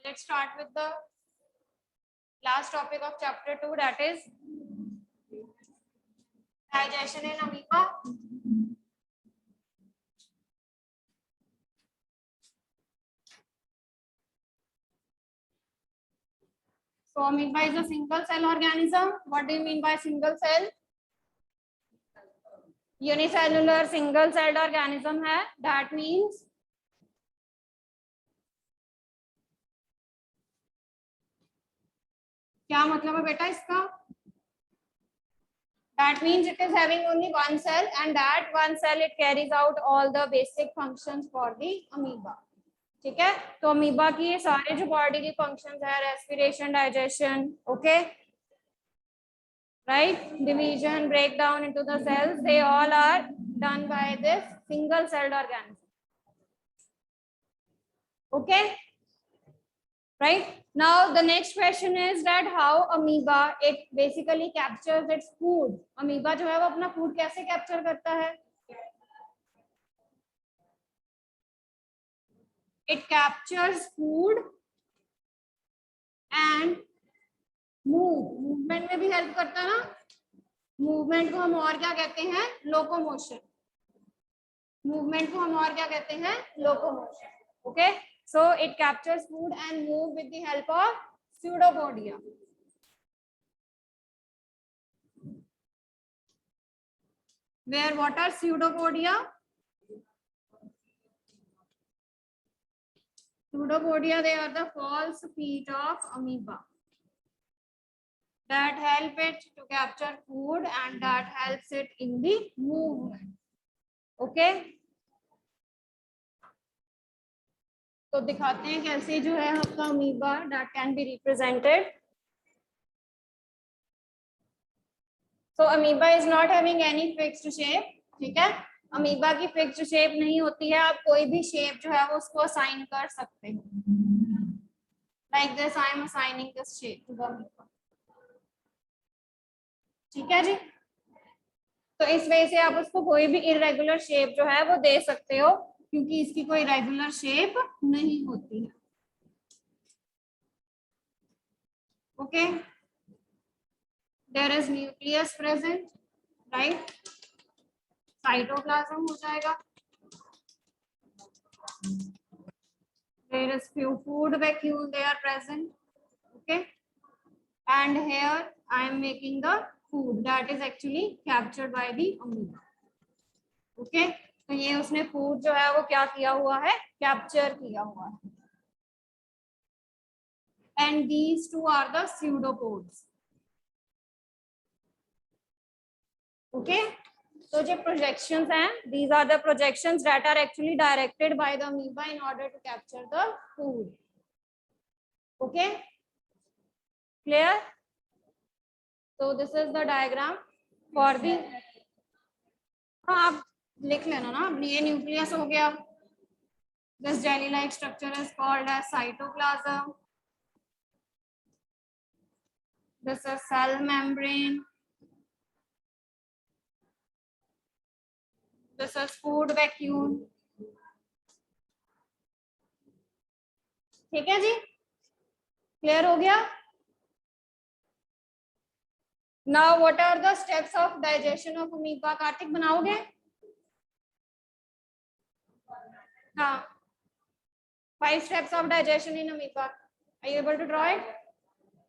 let's start with the last topic of chapter 2, that is digestion in amoeba. So amoeba is a single cell organism. What do you mean by single cell? Unicellular single celled organism है. That means क्या मतलब है बेटा इसका? That means it is having only one cell, and that one cell it carries out all the basic functions for the amoeba. ठीक है, तो amoeba की ये सारे जो बॉडी की फंक्शंस है, respiration, digestion, okay, right, division, break down into the cells, they all are done by this single celled organism. Okay, right? Now the next question is that how amoeba it basically captures its food. amoeba जो है वो अपना food कैसे capture करता है? It captures food and movement में भी help करता है ना. movement को हम और क्या कहते हैं? locomotion. movement को हम और क्या कहते हैं? locomotion. Okay, so it captures food and move with the help of pseudopodia. Where what are pseudopodia? Pseudopodia, they are the false feet of amoeba that help it to capture food and that helps it in the movement. Okay, तो दिखाते हैं कैसे जो है आपका amoeba that can be represented. So amoeba is not having any fixed shape. ठीक है, amoeba की फिक्स्ड शेप नहीं होती है. आप कोई भी शेप जो है वो उसको असाइन कर सकते हो. Like this I am assigning this shape to the amoeba. ठीक है जी, तो इस वजह से आप उसको कोई भी इरेगुलर शेप जो है वो दे सकते हो, क्योंकि इसकी कोई रेगुलर शेप नहीं होती है. Okay, there is nucleus present, right, cytoplasm हो जाएगा. There is few food vacuole, they are present. Okay, and here I am making the food that is actually captured by the amoeba. Okay, तो ये उसने food जो है वो क्या किया हुआ है? कैप्चर किया हुआ है. And these two are the pseudopods. Okay, so जो projections हैं, these are the projections that are actually directed by the amoeba in order to capture the food. Okay, clear? So this is the diagram for the. हाँ आप लिख लेना ना. ये nucleus हो गया. This jelly-like structure is called as cytoplasm. This is cell membrane. This is food vacuole. ठीक है जी, क्लियर हो गया. Now what are the steps of digestion of amoeba? Kartik बनाओगे? हाँ, 5 steps of digestion in amoeba. Are you able to draw it?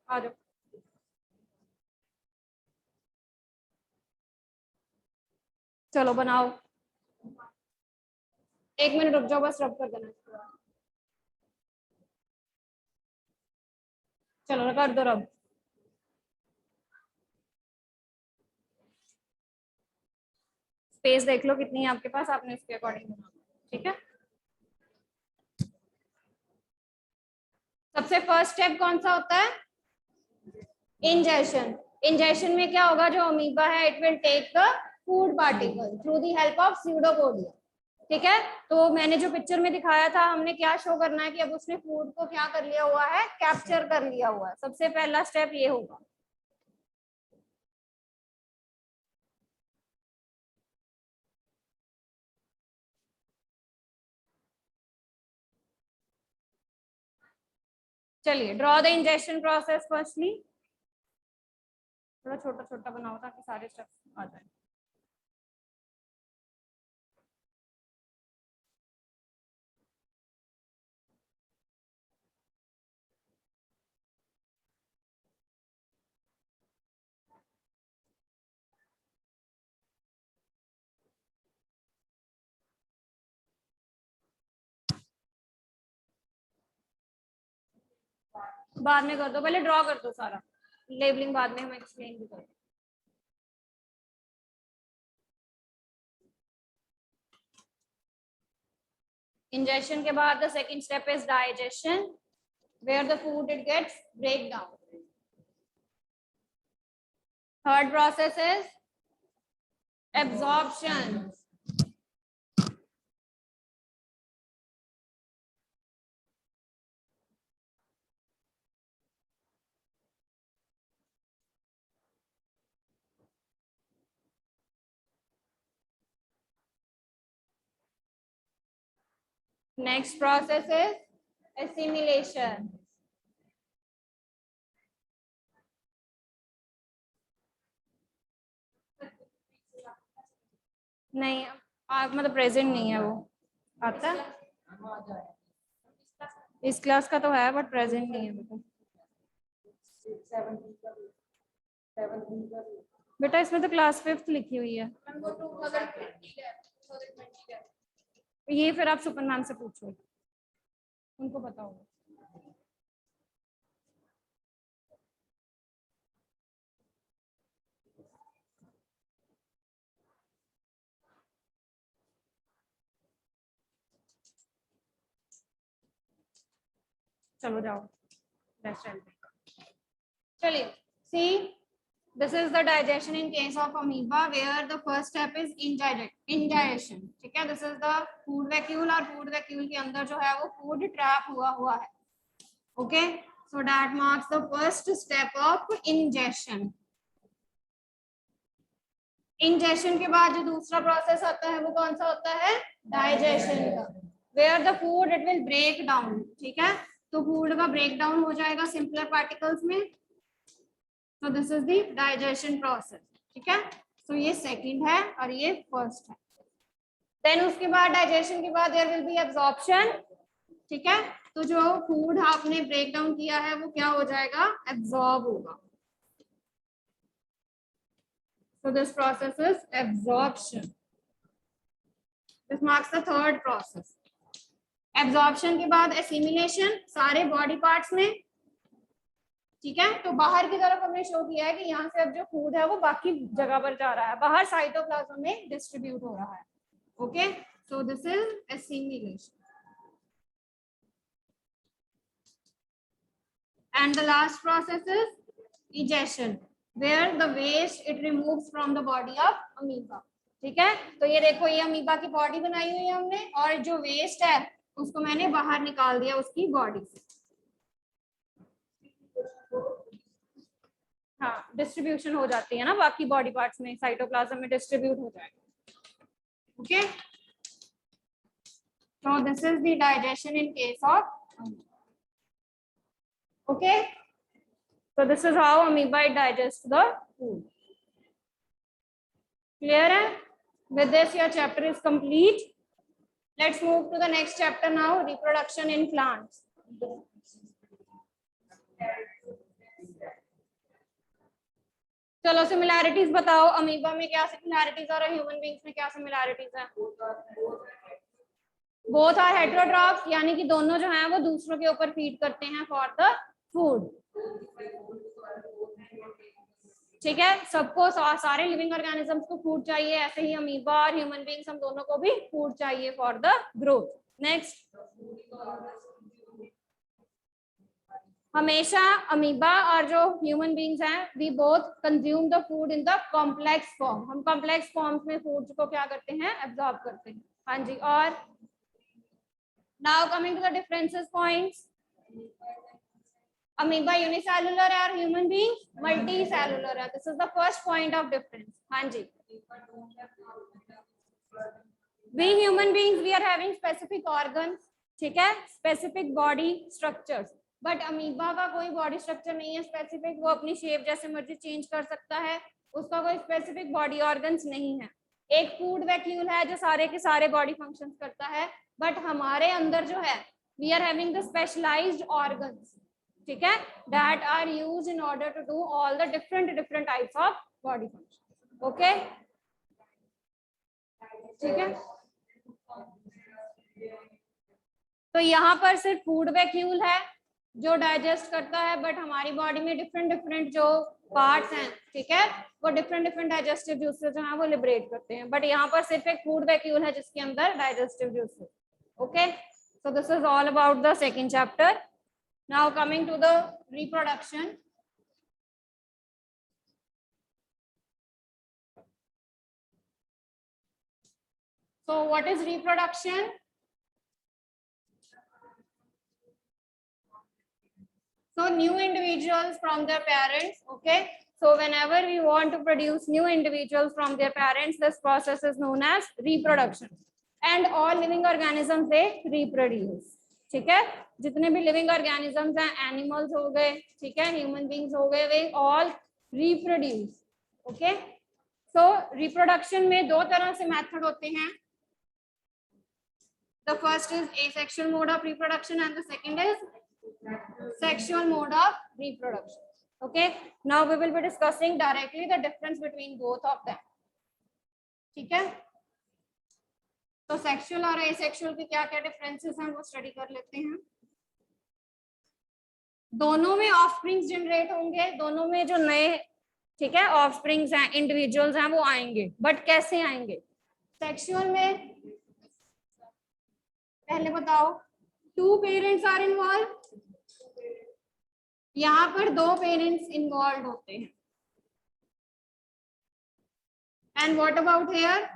आ जाओ. चलो बनाओ. 1 minute रुक जाओ, बस रब कर देना. चलो कर दो रब. स्पेस देख लो कितनी है आपके पास, आपने उसके अकॉर्डिंग बनाना. ठीक है, सबसे फर्स्ट स्टेप कौन सा होता है? इंजेशन. इंजेशन में क्या होगा? जो अमीबा है it will take the food particle through the help of pseudopodia. ठीक है, तो मैंने जो पिक्चर में दिखाया था, हमने क्या शो करना है कि अब उसने फूड को क्या कर लिया हुआ है? कैप्चर कर लिया हुआ है. सबसे पहला स्टेप ये होगा. चलिए draw the injection process firstly, थोड़ा छोटा छोटा बनाओ ताकि सारे स्टेप्स आ जाए। बाद में कर दो, पहले ड्रॉ कर दो सारा, लेबलिंग बाद में हम एक्सप्लेन भी कर। इंजेक्शन के बाद the second step is digestion, where the food it gets break down. Third process is absorption. Next process is assimilation. नहीं आप मतलब प्रेजेंट नहीं है वो, आता है इस क्लास का तो है बट प्रेजेंट नहीं है बेटा। इसमें तो क्लास 5th लिखी हुई है ये, फिर आप सुपन मैम से पूछो, उनको पता होगा। चलो जाओ, चलिए see this is the digestion in case of amoeba where the first step is ingestion. ठीक है, this is the food vacuole और फूड वैक्यूल के अंदर जो है वो फूड ट्रैप हुआ है। Okay, so that marks the first step of ingestion. Ingestion के बाद जो दूसरा प्रोसेस आता है वो कौन सा होता है, डाइजेशन का, where the food it will break down. ठीक है, तो फूड का ब्रेक डाउन हो जाएगा सिंपलर पार्टिकल्स में, तो this is the digestion process. ठीक है, तो ये सेकंड है और ये फर्स्ट है। देन उसके बाद डाइजेशन के बाद देयर विल बी एब्जॉर्प्शन। ठीक है, तो जो फूड आपने ब्रेक डाउन किया है वो क्या हो जाएगा, एब्जॉर्ब होगा। So this process is absorption. This marks the third process. Absorption के बाद assimilation सारे body parts में। ठीक है, तो बाहर की तरफ हमने शो किया है कि यहाँ से अब जो फूड है वो बाकी जगह पर जा रहा है, बाहर साइटोप्लाज्म में डिस्ट्रीब्यूट हो रहा है। Okay, so this is assimilation. And the last process is egestion, where the waste it removes from the body of amoeba. ठीक है, तो ये देखो ये अमीबा की बॉडी बनाई हुई है हमने और जो वेस्ट है उसको मैंने बाहर निकाल दिया उसकी बॉडी से। हाँ, डिस्ट्रीब्यूशन हो जाती है ना बाकी बॉडी पार्ट्स में, साइटोप्लाज्म में डिस्ट्रीब्यूट हो जाएगा। Okay, so this is the digestion in case of amoeba. Okay, so this is how amoeba digests the food. Clear है? With this your chapter is complete. Let's move to the next chapter now, reproduction in plants. चलो similarities बताओ, amoeba में क्या similarities और human beings में क्या similarities है। Both are heterotrophs, यानी कि दोनों जो हैं वो दूसरों के ऊपर फीड करते हैं फॉर द फूड। ठीक है, सबको सारे लिविंग ऑर्गेनिजम्स को फूड चाहिए, ऐसे ही अमीबा और ह्यूमन बींग्स हम दोनों को भी फूड चाहिए फॉर द ग्रोथ। नेक्स्ट, हमेशा अमीबा और जो ह्यूमन बींग्स हैं we both consume the food in the complex form. हम कॉम्प्लेक्स फॉर्म्स में फूड को क्या करते हैं, एब्जॉर्ब करते हैं। हाँ जी, और now coming to the differences points, amoeba unicellular है और ह्यूमन बींग मल्टी सेलुलर है। This is the first point of difference. हाँ जी, we human beings we are having specific organs, ठीक है, specific body structures, but amoeba का कोई body structure नहीं है स्पेसिफिक, वो अपनी शेप जैसे मर्जी चेंज कर सकता है, उसका कोई स्पेसिफिक बॉडी ऑर्गन्स नहीं है। एक फूड वैक्यूल है जो सारे के सारे बॉडी फंक्शंस करता है, बट हमारे अंदर जो है we are having the specialized organs, ठीक है, that are used in order to do all the different types of body function. Okay, ठीक है। तो यहाँ पर सिर्फ फूड वैक्यूल है जो डाइजेस्ट करता है, बट हमारी बॉडी में डिफरेंट जो पार्ट्स हैं, ठीक है, वो डिफरेंट डाइजेस्टिव जूसेस जो है वो लिबरेट करते हैं, बट यहाँ पर सिर्फ एक फूड वैक्यूल है जिसके अंदर digestive juices. Okay, so this is all about the second chapter. Now coming to the reproduction. So what is reproduction? So new individuals from their parents. Okay, so whenever we want to produce new individuals from their parents, this process is known as reproduction. And all living organisms they reproduce. ठीक है, जितने भी living organisms हैं, animals हो गए, ठीक है, human beings हो गए, they all reproduce. Okay, so reproduction में दो तरह से मेथड होते हैं। The first is asexual mode of reproduction and the second is sexual mode of reproduction. Okay, now we will be discussing directly the difference between both of them. ठीक है, तो sexual और एसेक्सुअल के क्या क्या differences हैं वो study कर लेते हैं। दोनों में ऑफस्प्रिंग्स जनरेट होंगे, दोनों में जो नए, ठीक है, ऑफस्प्रिंग्स हैं, इंडिविजुअल्स हैं, वो आएंगे, बट कैसे आएंगे? सेक्सुअल में पहले बताओ, 2 पेरेंट्स आर इन्वॉल्व, यहाँ पर 2 पेरेंट्स इन्वॉल्व होते हैं। And what about here?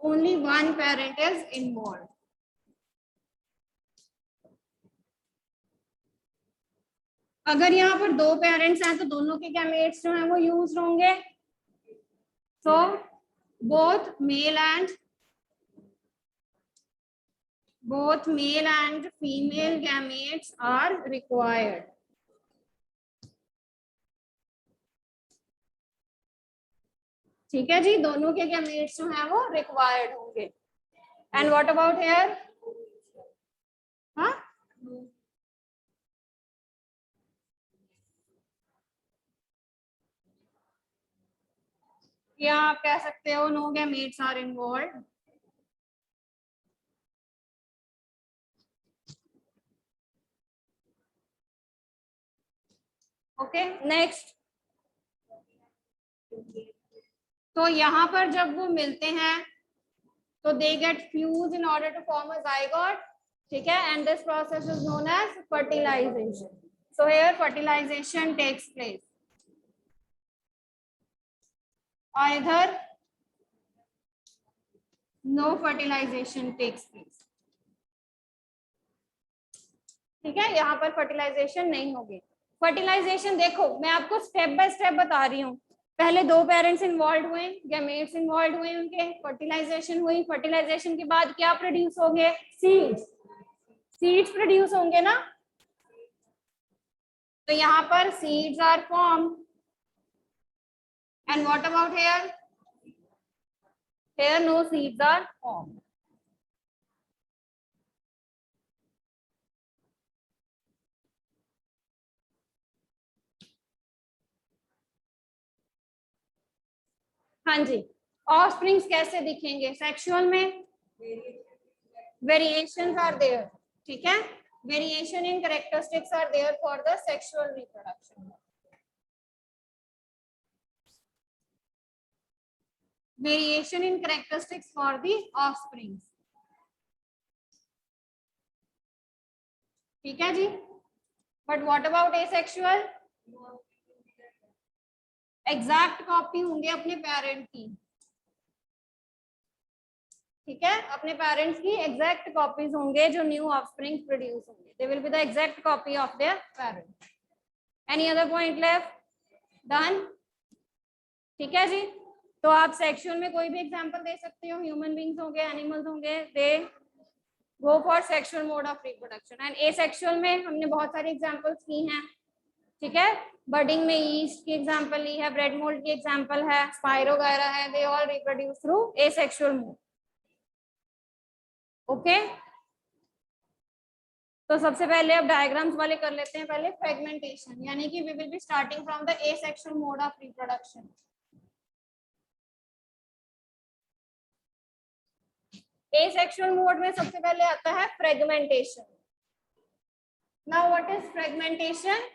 Only 1 parent is involve. अगर यहाँ पर 2 पेरेंट्स हैं तो दोनों के गैमेट्स जो हैं वो यूज होंगे। So both male and female gametes are required. ठीक है जी, दोनों के गैमेट्स जो हैं वो रिक्वायर्ड होंगे। And what about here? हाँ, या आप कह सकते हो no gametes are involve. Okay, next. तो यहाँ पर जब वो मिलते हैं तो they get fuse in order to form a zygote, ठीक है, and this process is known as fertilization. So here fertilization takes place, either no fertilization takes place। ठीक है, यहाँ पर फर्टिलाइजेशन नहीं होगी। फर्टिलाइजेशन देखो, मैं आपको स्टेप बाय स्टेप बता रही हूँ। पहले 2 पेरेंट्स इन्वॉल्व हुए, गैमेट्स इन्वॉल्व हुए, उनके फर्टिलाइजेशन हुई, फर्टिलाइजेशन के बाद क्या प्रोड्यूस होंगे? सीड्स प्रोड्यूस होंगे ना। तो यहाँ पर seeds are form. And what about here? Here no seeds are formed. हाँ जी, ऑफस्प्रिंग्स कैसे दिखेंगे? सेक्सुअल में वेरिएशंस आर देयर, ठीक है, variation in characteristics are there for the sexual reproduction. Variation in characteristics for the offsprings, ठीक है जी। But what about asexual? Exact copy होंगे अपने पेरेंट की, ठीक है, अपने पेरेंट्स की एग्जैक्ट कॉपीज होंगे जो न्यू ऑफस्प्रिंग प्रोड्यूस होंगे। They will be the exact copy of their parents. Any other point left? Done, ठीक है जी। तो आप सेक्सुअल में कोई भी एग्जांपल दे सकते हो, ह्यूमन बींग्स होंगे, एनिमल्स होंगे, they go for sexual mode of reproduction. And asexual में हमने बहुत सारी एग्जांपल्स की हैं, ठीक है। बर्डिंग में ईस्ट की एग्जांपल ली है, ब्रेड मोल्ड की एग्जांपल है, स्पाइरो वगैरह है, they all reproduce through asexual mode. Okay, तो सबसे पहले अब डायग्राम्स वाले कर लेते हैं। पहले फ्रेगमेंटेशन, यानी कि we will be starting from the asexual mode of reproduction. Asexual mode में सबसे पहले आता है fragmentation. Now what is fragmentation?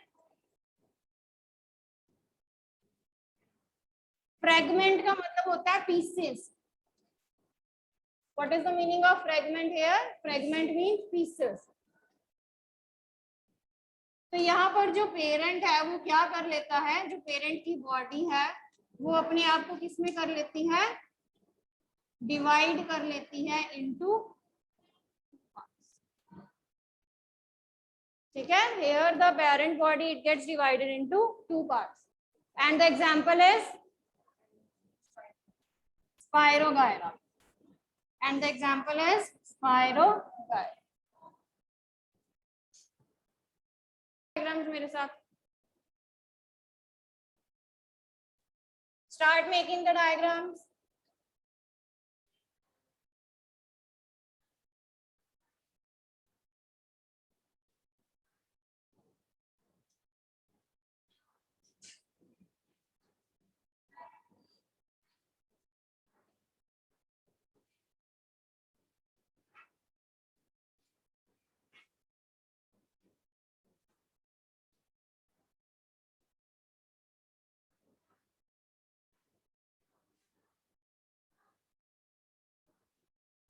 Fragment का मतलब होता है pieces. What is the meaning of fragment here? Fragment means pieces. तो यहाँ पर जो पेरेंट है वो क्या कर लेता है, जो पेरेंट की बॉडी है वो अपने आप को किसमें कर लेती है? डिवाइड कर लेती है इनटू, ठीक है। Here the parent body it gets divided into two parts and the example is Spirogyra and the example is Spirogyra. Diagrams मेरे साथ, start making the diagrams.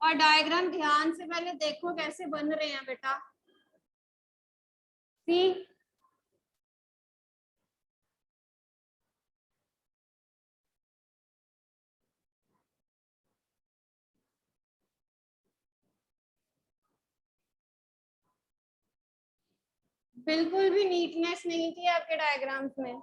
और डायग्राम ध्यान से पहले देखो कैसे बन रहे हैं बेटा। सी, बिल्कुल भी नीटनेस नहीं थी आपके डायग्राम्स में।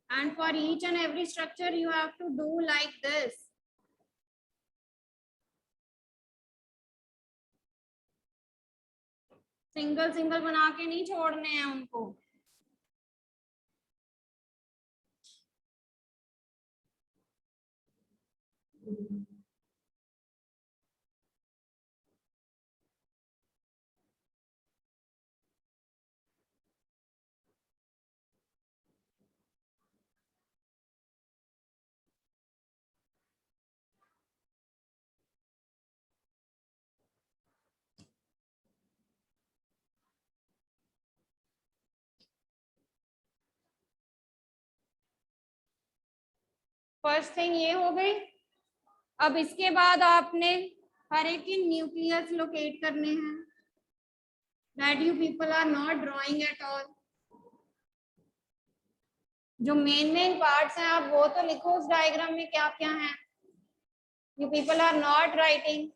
And for each and every structure you have to do like this. Single single बना के नहीं छोड़ने हैं उनको। फर्स्ट थिंग ये हो गई। अब इसके बाद आपने हर एक के न्यूक्लियस लोकेट करने हैं, that you people are not drawing at all. जो मेन पार्ट्स हैं आप वो तो लिखो उस डायग्राम में क्या क्या है। You people are not writing.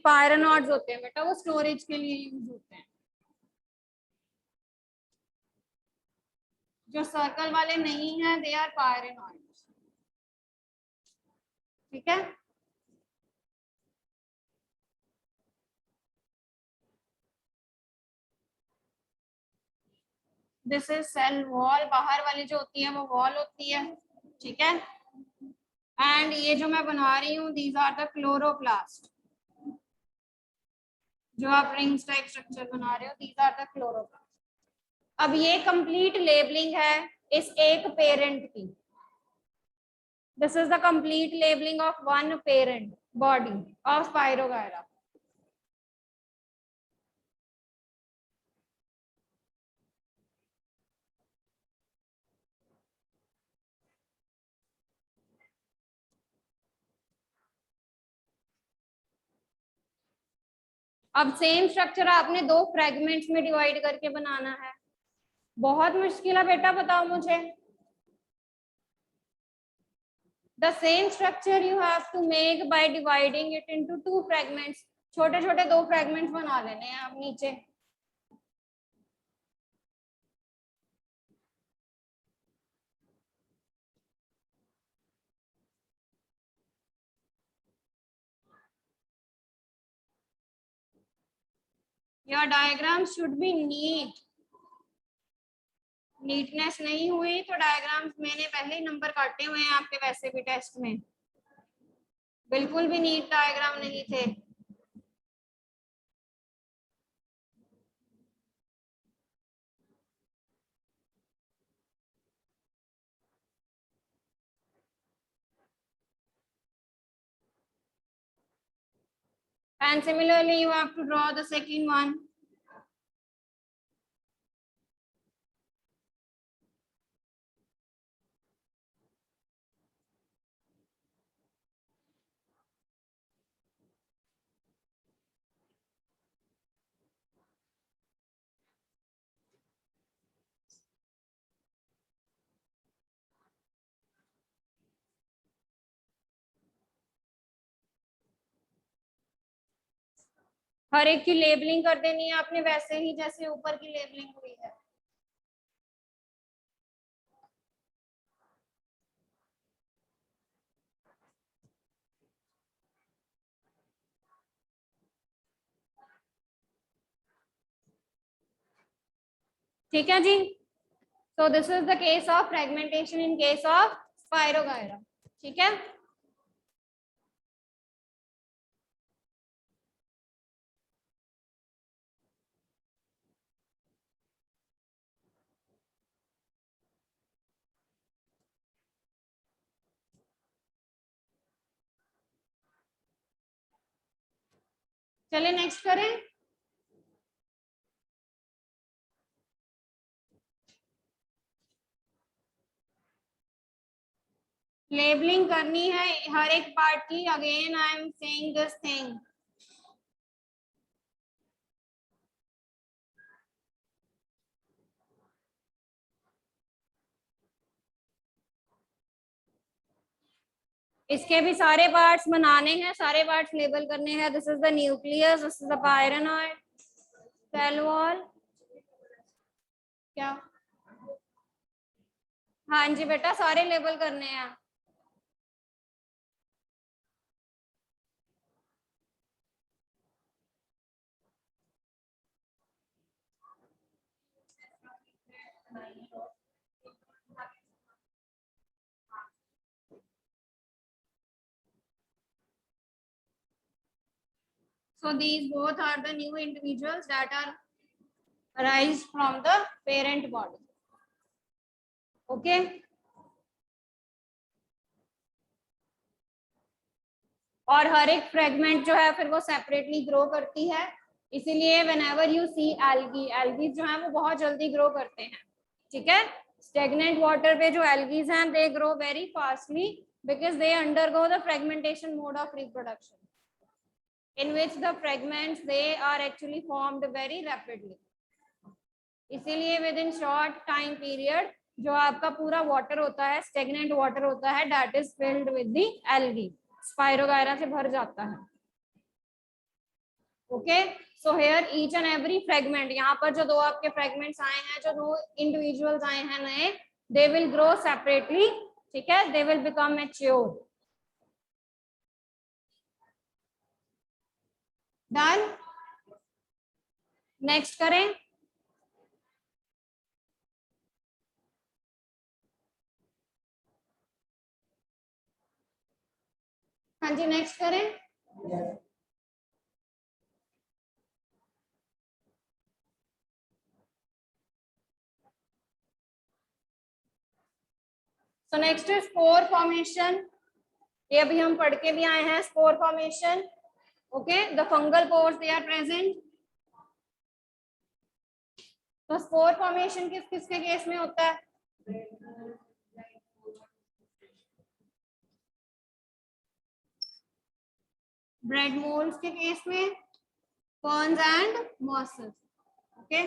Pyrenoids होते हैं बेटा, वो स्टोरेज के लिए यूज होते हैं। जो सर्कल वाले नहीं हैं दे आर पायरोनॉड्स, ठीक है। दिस इज सेल वॉल, बाहर वाली जो होती है वो वॉल होती है, ठीक है। एंड ये जो मैं बना रही हूँ दीज आर द क्लोरोप्लास्ट। जो आप रिंग्स टाइप स्ट्रक्चर बना रहे हो दीज आर द क्लोरोप्लास्ट। अब ये कंप्लीट लेबलिंग है, इस एक पेरेंट की। This is the complete labelling of one parent body of spirogyra. अब सेम स्ट्रक्चर आपने दो फ्रेगमेंट्स में डिवाइड करके बनाना है। बहुत मुश्किल है बेटा, बताओ मुझे। The same structure you have to make by dividing it into two fragments. छोटे छोटे दो फ्रेगमेंट्स बना लेने हैं आप नीचे। Your diagram should be neat. Neatness नहीं हुई तो डायग्राम्स मैंने पहले ही नंबर काटे हुए हैं आपके, वैसे भी टेस्ट में बिल्कुल भी नीट डायग्राम नहीं थे। And similarly you have to draw the second one. हर एक की लेबलिंग कर देनी है आपने, वैसे ही जैसे ऊपर की लेबलिंग हुई है। ठीक है जी। So this is the case of fragmentation in case of Spirogyra. ठीक है। चलिए नेक्स्ट करें। लेबलिंग करनी है हर एक पार्ट की। Again I am saying this thing. इसके भी सारे पार्ट्स बनाने हैं, सारे पार्ट्स लेबल करने हैं। This is the nucleus, this is the pyrenoid, cell wall. क्या? हाँ जी बेटा, सारे लेबल करने हैं। So these both are the new individuals that are arise from the parent body. Okay. और हर एक फ्रेगमेंट जो है फिर वो सेपरेटली ग्रो करती है, इसीलिए whenever you see algae, algae जो है वो बहुत जल्दी ग्रो करते हैं। ठीक है। स्टेगनेंट वाटर पे जो algae हैं they grow very fastly because they undergo the fragmentation mode of reproduction, in which the fragments they are actually formed very rapidly. इसीलिए with in short time period जो आपका पूरा वाटर होता है, stagnant water होता है, that is filled with the algae, spirogyra से भर जाता है। Okay, so hear each and every fragment, यहाँ पर जो दो आपके फ्रेगमेंट्स आए हैं, जो दो इंडिविजुअल्स आए हैं नए, दे विल ग्रो सेपरेटली। ठीक है, they will become mature. Done. Next करें। हाँ जी, नेक्स्ट करें। So next is spore formation. ये अभी हम पढ़ के भी आए हैं spore formation. Okay, the fungal pores they are present. तो spore formation किस किसके केस में होता है? ब्रेड मोल्ड्स के केस में, ferns and mosses. Okay.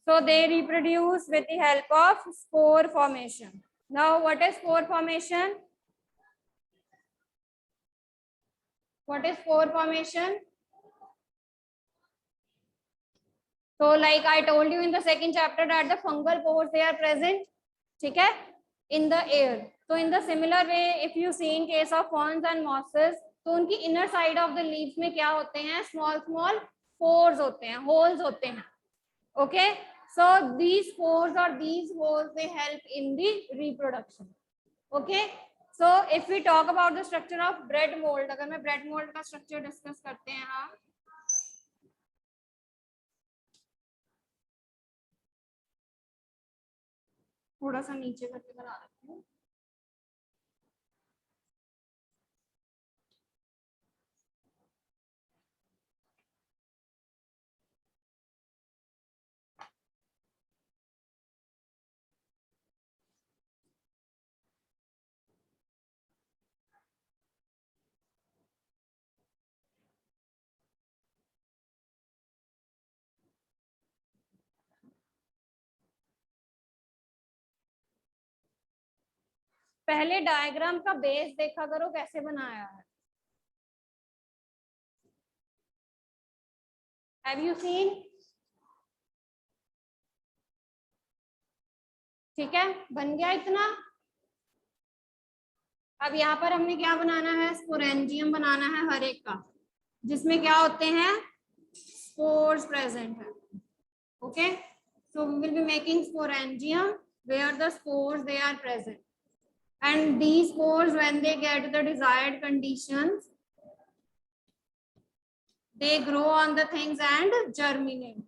So they reproduce with the help of spore formation. Now, what is spore formation? What is spore formation? So, like I told you in the second chapter that the fungal pores they are present, ठीक है, in the air. So, in the similar way, if you see in case of ferns and mosses, तो उनकी inner side of the leaves में क्या होते हैं? Small pores होते हैं, holes होते हैं. Okay. So these pores or these holes they help in the reproduction. Okay. So if we talk about the structure of bread mold, अगर मैं bread mold का structure discuss करते हैं हम, थोड़ा सा नीचे करके बना रखती हूँ. पहले डायग्राम का बेस देखा करो कैसे बनाया है. Have you seen? ठीक है, बन गया इतना. अब यहाँ पर हमने क्या बनाना है? स्पोरेंजियम बनाना है हर एक का, जिसमें क्या होते हैं? स्पोर्स प्रेजेंट है. Okay, so we will be making sporangium where the spores they are present, and these spores when they get the desired conditions they grow on the things and germinate.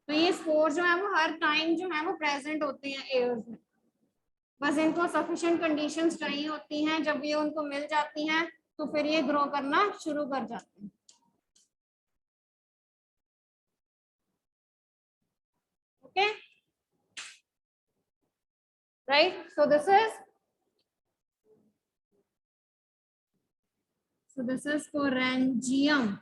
तो ये spores जो है वो हर time जो है वो present होते हैं एयर्स में, बस इनको सफिशिएंट कंडीशंस चाहिए होती हैं. जब ये उनको मिल जाती हैं तो फिर ये ग्रो करना शुरू कर जाते हैं. Okay, right. So this is sporangium.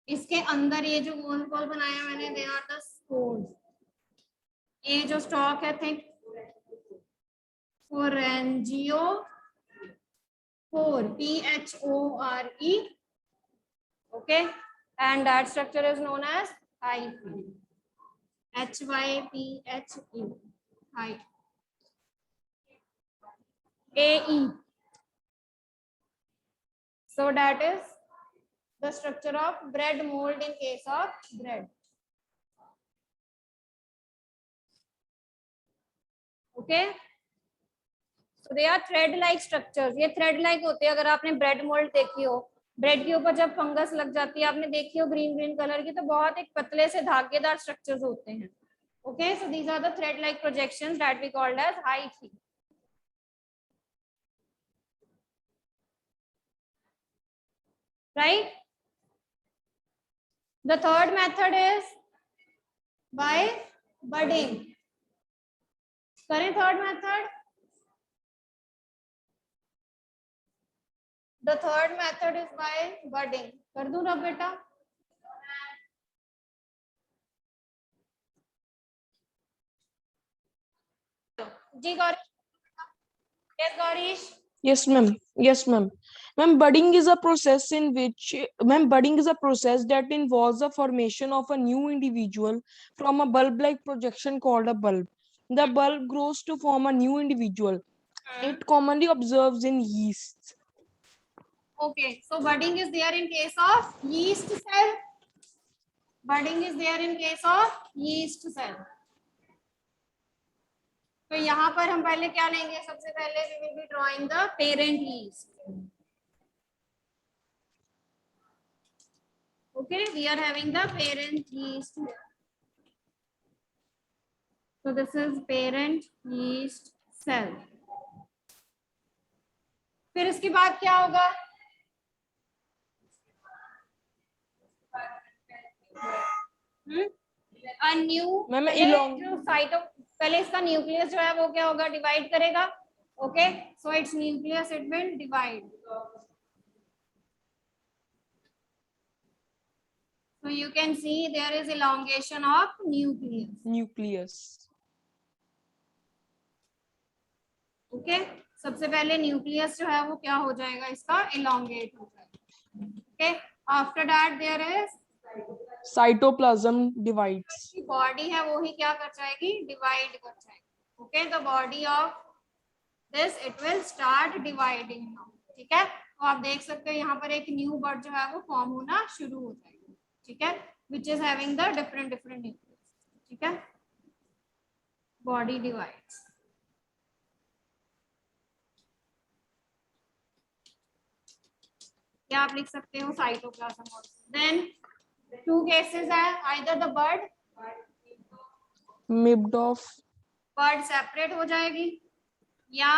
इसके अंदर ये जो गोल गोल बनाया मैंने, दे आर द स्पोर्स. ये जो स्टॉक है think sporangiophore, PHORE. Okay, and that structure is known as hyphae. HYPHE, hyphae. AE. So that is the structure of bread mold in case of bread. Okay. So they are thread like structures. ये thread like होते हैं. अगर आपने bread mold देखी हो, bread के ऊपर जब फंगस लग जाती है, आपने देखी हो ग्रीन ग्रीन कलर की, तो बहुत एक पतले से धागेदार स्ट्रक्चर्स होते हैं. Okay, so these are the thread like projections that we called as hyphae. Right? The third method is by budding. करें third method? The third method is by budding. कर दूं रब बेटा? जी Gourish. Yes, Gaurish. Yes, ma'am. Yes, ma'am. Ma'am, budding is a process that involves the formation of a new individual from a bulb-like projection called a bulb. The bulb grows to form a new individual. It commonly observes in yeast. Okay, so budding is there in case of yeast cell. Budding is there in case of yeast cell. तो यहाँ पर हम पहले क्या लेंगे, सबसे पहले we will be drawing the parent yeast. Okay, we are having the parent yeast here. So this is parent yeast cell. फिर इसके बाद क्या होगा, a new मैम जो साइटो, पहले इसका न्यूक्लियस जो है वो क्या होगा, डिवाइड करेगा. Okay, so it's nucleus it will divide. So you can see there is elongation of nucleus. Nucleus. Okay, सबसे पहले न्यूक्लियस जो है वो क्या हो जाएगा, इसका elongate हो जाएगा. Okay, after that there is cytoplasm divides. Body है वो ही क्या कर जाएगी, डिवाइड कर जाएगी. Okay, the body of this it will start dividing now. ठीक है, तो आप देख सकते हो यहाँ पर एक न्यू बर्ड जो है वो फॉर्म होना शुरू हो जाएगा. ठीक है, which is having the different different nucleus. ठीक है, बॉडी डिवाइड्स. क्या आप लिख सकते हो, साइटोप्लाज्म. देन टू केसेस है, either the bud nipped off, bud separate हो जाएगी या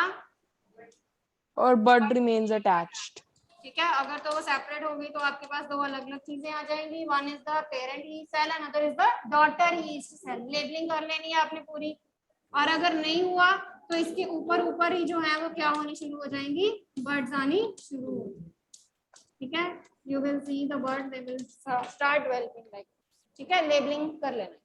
और बर्ड रिमेन्स अटैच्ड. ठीक है, अगर तो वो सेपरेट होगी तो आपके पास दो अलग अलग चीजें आ जाएंगी. One is the parent yeast cell, another is the daughter yeast cell. Labelling कर लेनी है आपने पूरी. और अगर नहीं हुआ तो इसके ऊपर ऊपर ही जो है वो क्या होनी शुरू हो जाएंगी, बर्ड्स आनी शुरू हो. ठीक है, you will see the bird they will start developing like. ठीक है, लेबलिंग कर लेना.